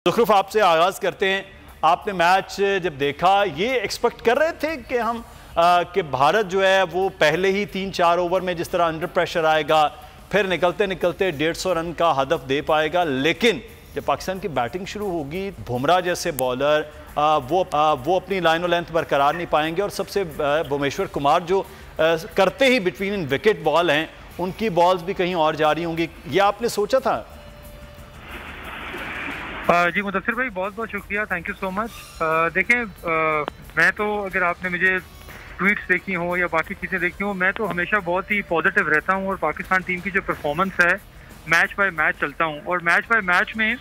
ज़ुखरुफ, आपसे आगाज़ करते हैं। आपने मैच जब देखा, ये एक्सपेक्ट कर रहे थे कि हम कि भारत जो है वो पहले ही 3-4 ओवर में जिस तरह अंडर प्रेशर आएगा, फिर निकलते निकलते 150 रन का हदफ दे पाएगा, लेकिन जब पाकिस्तान की बैटिंग शुरू होगी, बुमराह जैसे बॉलर वो अपनी लाइन और लेंथ बरकरार नहीं पाएंगे और सबसे भुवनेश्वर कुमार जो करते ही बिटवीन विकेट बॉल हैं, उनकी बॉल्स भी कहीं और जा रही होंगी। ये आपने सोचा था? जी मुदस्सिर भाई, बहुत बहुत शुक्रिया, थैंक यू सो मच। देखें, मैं तो अगर आपने मुझे ट्वीट्स देखी हो या बाकी चीज़ें देखी हो, मैं तो हमेशा बहुत ही पॉजिटिव रहता हूं और पाकिस्तान टीम की जो परफॉर्मेंस है मैच बाय मैच चलता हूं। और मैच बाय मैच में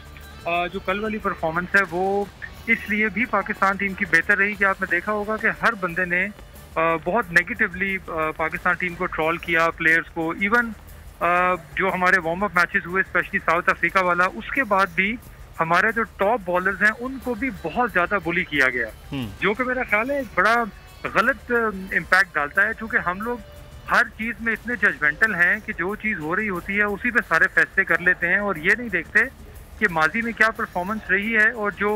जो कल वाली परफॉर्मेंस है वो इसलिए भी पाकिस्तान टीम की बेहतर रही कि आपने देखा होगा कि हर बंदे ने बहुत नेगेटिवली पाकिस्तान टीम को ट्रॉल किया, प्लेयर्स को। इवन जो हमारे वार्म अप मैचेस हुए, स्पेशली साउथ अफ्रीका वाला, उसके बाद भी हमारे जो टॉप बॉलर्स हैं उनको भी बहुत ज्यादा बुली किया गया, जो कि मेरा ख्याल है एक बड़ा गलत इम्पैक्ट डालता है। क्योंकि हम लोग हर चीज में इतने जजमेंटल हैं कि जो चीज हो रही होती है उसी पे सारे फैसले कर लेते हैं और ये नहीं देखते कि माजी में क्या परफॉर्मेंस रही है और जो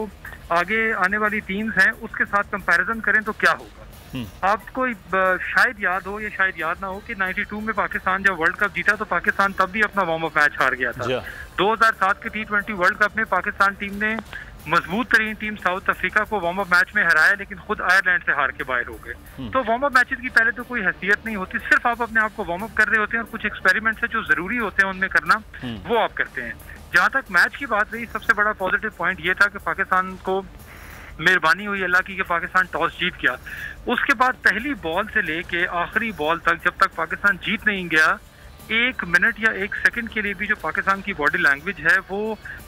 आगे आने वाली टीम्स हैं उसके साथ कंपैरिजन करें तो क्या होगा। आपको शायद याद हो या शायद याद ना हो कि 92 में पाकिस्तान जब वर्ल्ड कप जीता तो पाकिस्तान तब भी अपना वार्म अप मैच हार गया था। 2007 के T20 वर्ल्ड कप में पाकिस्तान टीम ने मजबूत तरीन टीम साउथ अफ्रीका को वार्म अप मैच में हराया, लेकिन खुद आयरलैंड से हार के बाहर हो गए। तो वार्म अप मैचेस की पहले तो कोई हैसियत नहीं होती, सिर्फ आप अपने आप को वार्म अप कर रहे होते हैं और कुछ एक्सपेरिमेंट्स है जो जरूरी होते हैं उनमें करना, वो आप करते हैं। जहां तक मैच की बात रही, सबसे बड़ा पॉजिटिव पॉइंट ये था कि पाकिस्तान को मेहरबानी हुई अल्लाह की कि पाकिस्तान टॉस जीत गया। उसके बाद पहली बॉल से लेके आखिरी बॉल तक जब तक पाकिस्तान जीत नहीं गया, 1 मिनट या 1 सेकंड के लिए भी जो पाकिस्तान की बॉडी लैंग्वेज है वो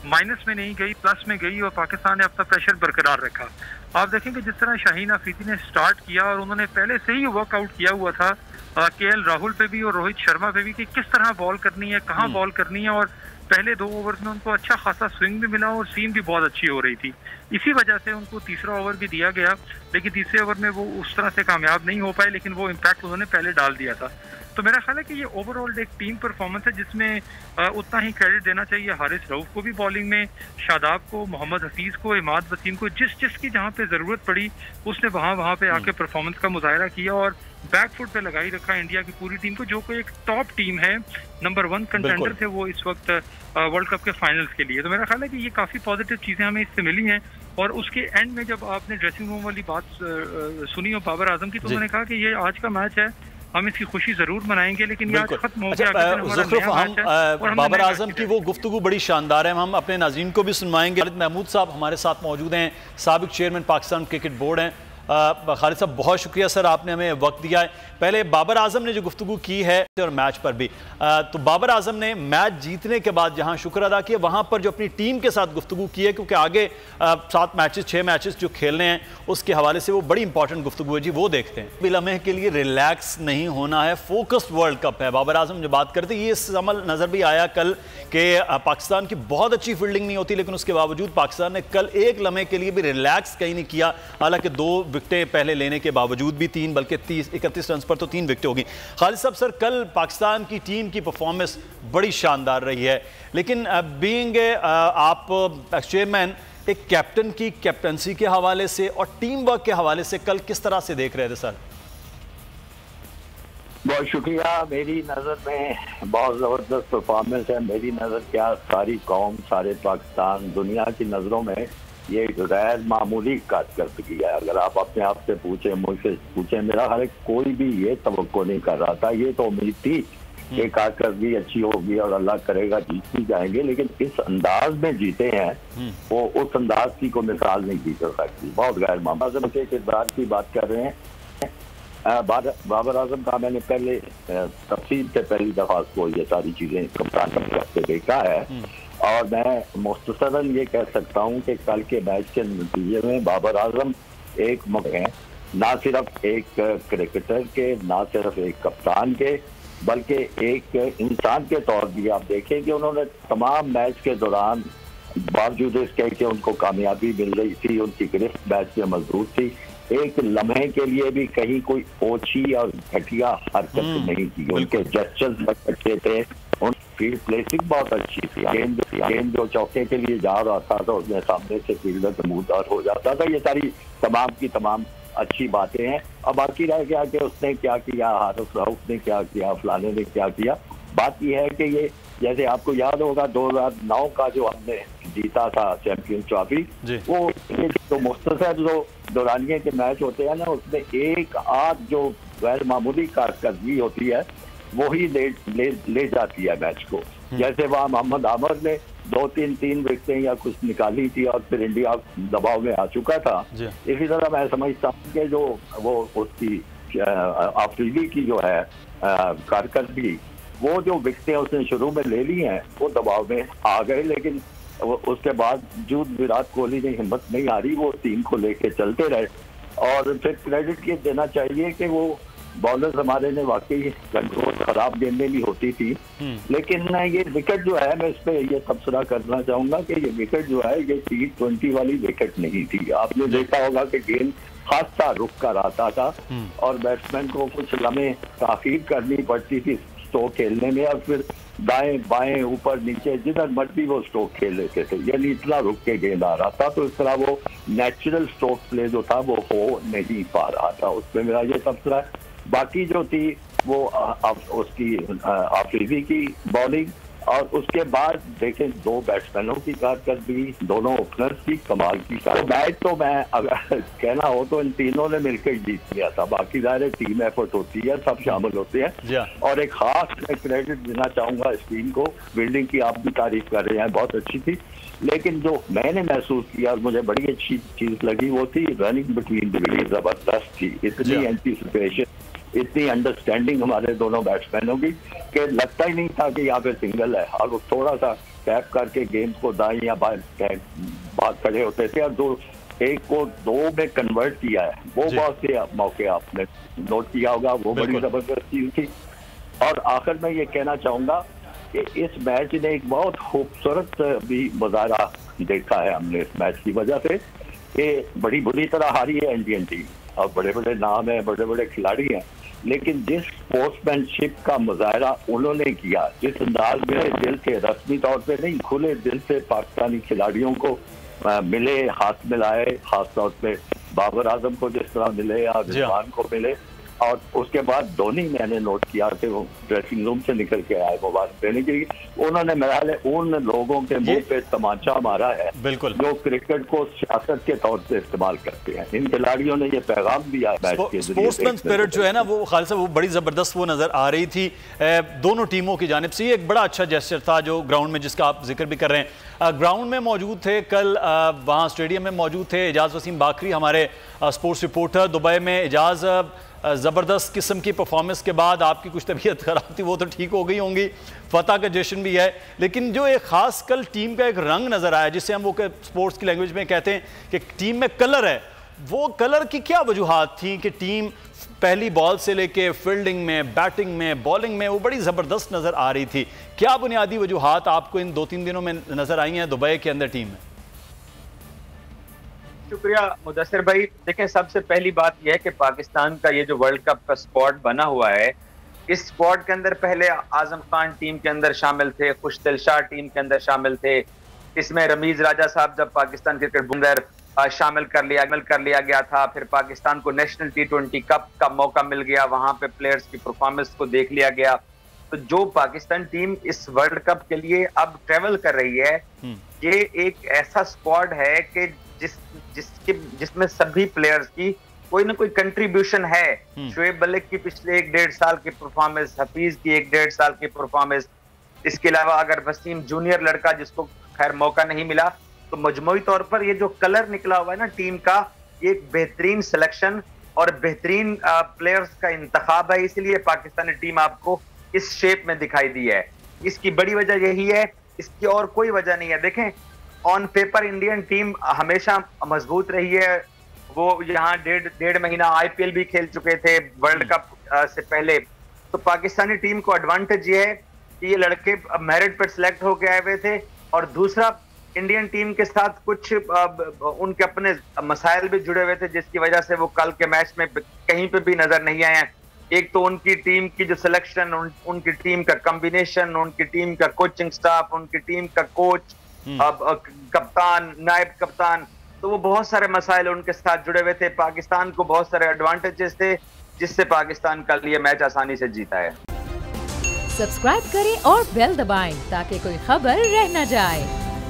माइनस में नहीं गई, प्लस में गई और पाकिस्तान ने अपना प्रेशर बरकरार रखा। आप देखेंगे जिस तरह शाहीन अफरीदी ने स्टार्ट किया और उन्होंने पहले से ही वर्कआउट किया हुआ था KL राहुल पे भी और रोहित शर्मा पे भी कि किस तरह बॉल करनी है, कहाँ बॉल करनी है, और पहले 2 ओवर्स में उनको अच्छा खासा स्विंग भी मिला और सीम भी बहुत अच्छी हो रही थी। इसी वजह से उनको तीसरा ओवर भी दिया गया, लेकिन तीसरे ओवर में वो उस तरह से कामयाब नहीं हो पाए, लेकिन वो इम्पैक्ट उन्होंने पहले डाल दिया था। तो मेरा ख्याल है कि ये ओवरऑल एक टीम परफॉर्मेंस है जिसमें उतना ही क्रेडिट देना चाहिए हारिस रऊफ को भी बॉलिंग में, शादाब को, मोहम्मद हफीज को, इमाद वसीम को। जिसकी जहाँ पे जरूरत पड़ी उसने वहाँ पे आके परफॉर्मेंस का मुजाहरा किया और बैकफुट पे लगाई रखा इंडिया की पूरी टीम को, जो कोई एक टॉप टीम है, नंबर 1 कंटेंडर थे वो इस वक्त वर्ल्ड कप के फाइनल्स के लिए। तो मेरा ख्याल है कि ये काफी पॉजिटिव चीजें हमें इससे मिली हैं। और उसके एंड में जब आपने ड्रेसिंग रूम वाली बात सुनी हो बाबर आजम की, तो उन्होंने कहा कि ये आज का मैच है, हम इसकी खुशी जरूर मनाएंगे, लेकिन ये आज खत्म हो गया। बाबर आजम की वो गुफ्तगू बड़ी शानदार है, हम अपने नाज़रीन को भी सुनवाएंगे। खालिद महमूद साहब हमारे साथ मौजूद हैं, साबिक चेयरमैन पाकिस्तान क्रिकेट बोर्ड हैं। खालिद साहब, बहुत शुक्रिया सर, आपने हमें वक्त दिया है। पहले बाबर आजम ने जो गुफ्तगू की है और मैच पर भी, तो बाबर आजम ने मैच जीतने के बाद जहां शुक्र अदा किया, वहां पर जो अपनी टीम के साथ गुफ्तगू की है, क्योंकि आगे 7 मैचेस 6 मैचेस जो खेलने हैं उसके हवाले से वो बड़ी इंपॉर्टेंट गुफ्तगू है जी, वो देखते हैं। बिलम्हे के लिए रिलैक्स नहीं होना है, फोकस्ड वर्ल्ड कप है। बाबर आजम जो बात करते, ये अमल नजर भी आया कल कि पाकिस्तान की बहुत अच्छी फील्डिंग नहीं होती, लेकिन उसके बावजूद पाकिस्तान ने कल एक लम्हे के लिए भी रिलैक्स कहीं नहीं किया। हालांकि 2 विकेटें पहले लेने के बावजूद भी 3 बल्कि 31 रन पर तो 3 विकेटें होगी। खालिद साहब, सर कल पाकिस्तान की टीम की परफॉर्मेंस बड़ी शानदार रही है, लेकिन बीइंग आप चेयरमैन, एक कैप्टन की कैप्टनसी के हवाले से और टीम वर्क के हवाले से कल किस तरह से देख रहे थे सर? बहुत शुक्रिया। मेरी नज़र में बहुत ज़बरदस्त परफॉर्मेंस है। मेरी नज़र क्या, सारी कौम, सारे पाकिस्तान, दुनिया की नज़रों में ये गैर मामूली कारकर्दगी है। अगर आप अपने आप से पूछें, मुझसे पूछें, मेरा ख्याल है कोई भी ये तवक्को नहीं कर रहा था। ये तो उम्मीद थी कि कारकर्दगी अच्छी होगी और अल्लाह करेगा जीत ही जाएंगे, लेकिन इस अंदाज में जीते हैं वो उस अंदाज की कोई मिसाल नहीं दी जा सकती। बहुत गैर मामूली आजम के किरदार की बात कर रहे हैं। बाबर आजम का मैंने पहले तफसील से पहली दफा को ये सारी चीजें कप्तान से देखा है और मैं मुख्तसरन ये कह सकता हूँ कि कल के मैच के नतीजे में बाबर आजम एक हैं, ना सिर्फ एक क्रिकेटर के, ना सिर्फ एक कप्तान के, बल्कि एक इंसान के तौर भी आप देखें कि उन्होंने तमाम मैच के दौरान, बावजूद इसके कि उनको कामयाबी मिल रही थी, उनकी गिरफ्त मैच में मजबूत थी, एक लम्हे के लिए भी कहीं कोई ओछी और घटिया हरकत नहीं की। उनके जेस्चर्स अच्छे थे, फील्ड प्लेसिंग बहुत अच्छी थी। गेंद जो चौके के लिए जा रहा था तो उसमें सामने से फील्डर कमूदार हो जाता था। ये सारी तमाम की तमाम अच्छी बातें हैं। अब बाकी रह गया कि उसने क्या किया, हारिस रऊफ ने क्या किया, फलाने ने क्या किया। बात यह है कि ये जैसे आपको याद होगा 2009 का जो हमने जीता था चैंपियन ट्रॉफी, वो तो मुख्तसर जो दौरानिये के मैच होते हैं ना, उसमें एक आध जो गैर मामूली कारकर्दगी होती है वो ही ले जाती है मैच को। जैसे वहाँ मोहम्मद आमिर ने 2-3 विकेटें या कुछ निकाली थी और फिर इंडिया दबाव में आ चुका था। इसी तरह मैं समझता हूँ कि जो वो उसकी आफरीदी की जो है कारकर्दगी, वो जो विकेटें उसने शुरू में ले ली हैं वो दबाव में आ गए, लेकिन उसके बावजूद विराट कोहली ने हिम्मत नहीं हारी, वो टीम को लेके चलते रहे। और फिर क्रेडिट ये देना चाहिए कि वो बॉलर्स हमारे ने वाकई कंट्रोल, खराब गेंदें भी होती थी, लेकिन ये विकेट जो है, मैं इस पे ये तबसरा करना चाहूंगा कि ये विकेट जो है ये T20 वाली विकेट नहीं थी। आपने देखा होगा कि गेंद खासा रुक कर आता था और बैट्समैन को कुछ लम्हे ताखीर करनी पड़ती थी स्ट्रोक खेलने में, और फिर दाएं बाएं ऊपर नीचे जिधर मर्जी वो स्ट्रोक खेल लेते थे, यानी इतना रुक के गेंद आ रहा था। तो इस तरह वो नेचुरल स्ट्रोक प्ले जो था वो हो नहीं पा रहा था। उसमें मेरा ये तबसरा है। बाकी जो थी वो उसकी आफरीदी की बॉलिंग, और उसके बाद देखें 2 बैट्समैनों की कारकर्दगी, दोनों ओपनर्स की कमाल की। मैच तो मैं अगर कहना हो तो इन तीनों ने मिलकर जीत लिया था। बाकी ज़ाहिर टीम एफर्ट होती है, सब शामिल होते हैं। और एक खास क्रेडिट देना चाहूंगा इस टीम को, फील्डिंग की आप भी तारीफ कर रहे हैं, बहुत अच्छी थी, लेकिन जो मैंने महसूस किया और मुझे बड़ी अच्छी चीज लगी वो थी रनिंग बिटवीन द विकेट, जबरदस्त थी। इतनी एंटीसिपेशन, इतनी अंडरस्टैंडिंग हमारे दोनों बैट्समैनों की कि लगता ही नहीं था कि यहाँ पे सिंगल है, और वो थोड़ा सा टैप करके गेंद को दाएं या बाएं बात खड़े होते थे, और एक को 2 में कन्वर्ट किया है। वो बहुत से मौके आपने नोट किया होगा, वो बड़ी जबरदस्त चीज थी। और आखिर में ये कहना चाहूंगा कि इस मैच ने एक बहुत खूबसूरत भी मुजाहरा देखा है हमने इस मैच की वजह से, कि बड़ी बुरी तरह हारी है इंडियन टीम, और बड़े बड़े नाम है, बड़े बड़े खिलाड़ी हैं, लेकिन जिस स्पोर्ट्समैनशिप का मुजाहरा उन्होंने किया, जिस अंदाज में दिल से, रस्मी तौर पे नहीं, खुले दिल से पाकिस्तानी खिलाड़ियों को मिले, हाथ मिलाए, खास तौर पे बाबर आजम को जिस तरह मिले या रिजवान को मिले, और उसके बाद धोनी मैंने नोट किया कि वो ड्रेसिंग रूम से निकल के आए मुबारक देने के लिए। उन्होंने मेरा उन लोगों के मुंह पे तमाचा मारा है जो क्रिकेट को सियासत के तौर पे इस्तेमाल करते हैं। इन खिलाड़ियों ने ये पैगाम दिया है मैच के जरिए। स्पोर्ट्समैन स्पिरिट जो है ना वो खालिद साहब, वो बड़ी जबरदस्त वो नजर आ रही थी दोनों टीमों की जानिब से। ये एक बड़ा अच्छा जेस्चर था जो ग्राउंड में, जिसका आप जिक्र भी कर रहे हैं, ग्राउंड में मौजूद थे कल, वहाँ स्टेडियम में मौजूद थे एजाज वसीम बाकरी, हमारे स्पोर्ट्स रिपोर्टर। दुबई में एजाज, ज़बरदस्त किस्म की परफॉर्मेंस के बाद आपकी कुछ तबीयत खराब थी, वो तो ठीक हो गई होंगी, फतह का जश्न भी है, लेकिन जो एक ख़ास कल टीम का एक रंग नज़र आया, जिसे हम वो स्पोर्ट्स की लैंग्वेज में कहते हैं कि टीम में कलर है, वो कलर की क्या वजूहात थी कि टीम पहली बॉल से लेके फील्डिंग में, बैटिंग में, बॉलिंग में वो बड़ी ज़बरदस्त नज़र आ रही थी? क्या बुनियादी वजूहात आपको इन 2-3 दिनों में नज़र आई हैं दुबई के अंदर टीम में? शुक्रिया मुदस्सिर भाई। देखें, सबसे पहली बात यह है कि पाकिस्तान का ये जो वर्ल्ड कप का स्क्वाड बना हुआ है, इस स्क्वाड के अंदर पहले आजम खान टीम के अंदर शामिल थे, खुशदिल शाह टीम के अंदर शामिल थे, इसमें रमीज राजा साहब जब पाकिस्तान क्रिकेट अंदर शामिल कर लिया गया था, फिर पाकिस्तान को नेशनल T20 कप का मौका मिल गया, वहां पे प्लेयर्स की परफॉर्मेंस को देख लिया गया। तो जो पाकिस्तान टीम इस वर्ल्ड कप के लिए अब ट्रेवल कर रही है, ये एक ऐसा स्क्वाड है कि जिसमें सभी प्लेयर्स की कोई ना कोई कंट्रीब्यूशन है। शोएब मलिक की पिछले 1-1.5 साल की परफॉर्मेंस, हफीज की 1-1.5 साल की परफॉर्मेंस, इसके अलावा अगर वसीम जूनियर लड़का जिसको खैर मौका नहीं मिला, तो मजमूई तौर पर ये जो कलर निकला हुआ है ना टीम का, ये एक बेहतरीन सिलेक्शन और बेहतरीन प्लेयर्स का इंतखाब है, इसलिए पाकिस्तानी टीम आपको इस शेप में दिखाई दी है। इसकी बड़ी वजह यही है, इसकी और कोई वजह नहीं है। देखें, ऑन पेपर इंडियन टीम हमेशा मजबूत रही है, वो यहाँ डेढ़ महीना IPL भी खेल चुके थे वर्ल्ड कप से पहले। तो पाकिस्तानी टीम को एडवांटेज ये है कि ये लड़के मेरिट पर सिलेक्ट होके आए हुए थे, और दूसरा इंडियन टीम के साथ कुछ उनके अपने मसाइल भी जुड़े हुए थे, जिसकी वजह से वो कल के मैच में कहीं पे भी नजर नहीं आए हैं। एक तो उनकी टीम की जो सिलेक्शन, उनकी टीम का कॉम्बिनेशन, उनकी टीम का कोचिंग स्टाफ, उनकी टीम का कोच, अब कप्तान, नायब कप्तान, तो वो बहुत सारे मसाइल उनके साथ जुड़े हुए थे। पाकिस्तान को बहुत सारे एडवांटेजेस थे जिससे पाकिस्तान का ये मैच आसानी से जीता है। सब्सक्राइब करें और बेल दबाएं ताकि कोई खबर रह न जाए।